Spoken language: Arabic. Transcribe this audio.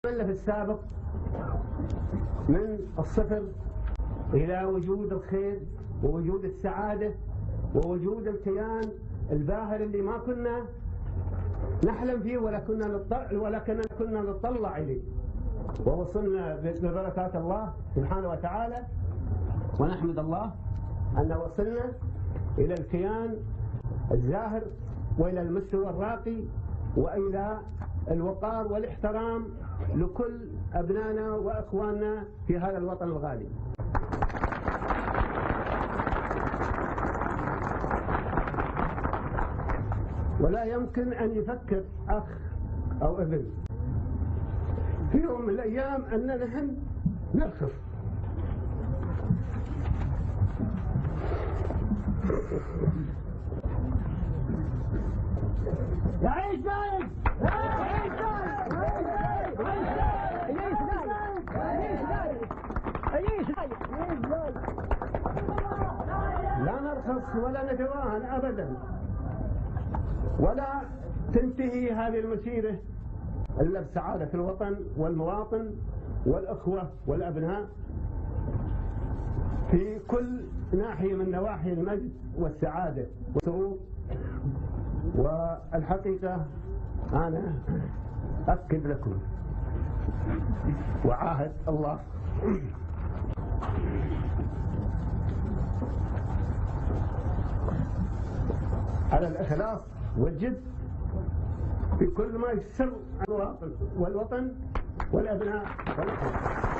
في السابق من الصفر إلى وجود الخير ووجود السعادة ووجود الكيان الباهر اللي ما كنا نحلم فيه ولا كنا نطلع إليه، ووصلنا ببركات الله سبحانه وتعالى، ونحمد الله أن وصلنا إلى الكيان الزاهر وإلى المستوى الراقي وإلى الوقار والاحترام لكل أبنائنا وأخواننا في هذا الوطن الغالي. ولا يمكن أن يفكر أخ أو ابن في يوم من الأيام أننا نحن نرخص. يعيش نايف! يعيش نايف! لا نرخص ولا نتواهن أبدا، ولا تنتهي هذه المسيرة إلا بسعادة الوطن والمواطن والأخوة والأبناء في كل ناحية من نواحي المجد والسعادة والسرور. والحقيقة أنا أكد لكم وعاهد الله على الإخلاص والجد في كل ما يسر الوطن والأبناء والأخوة.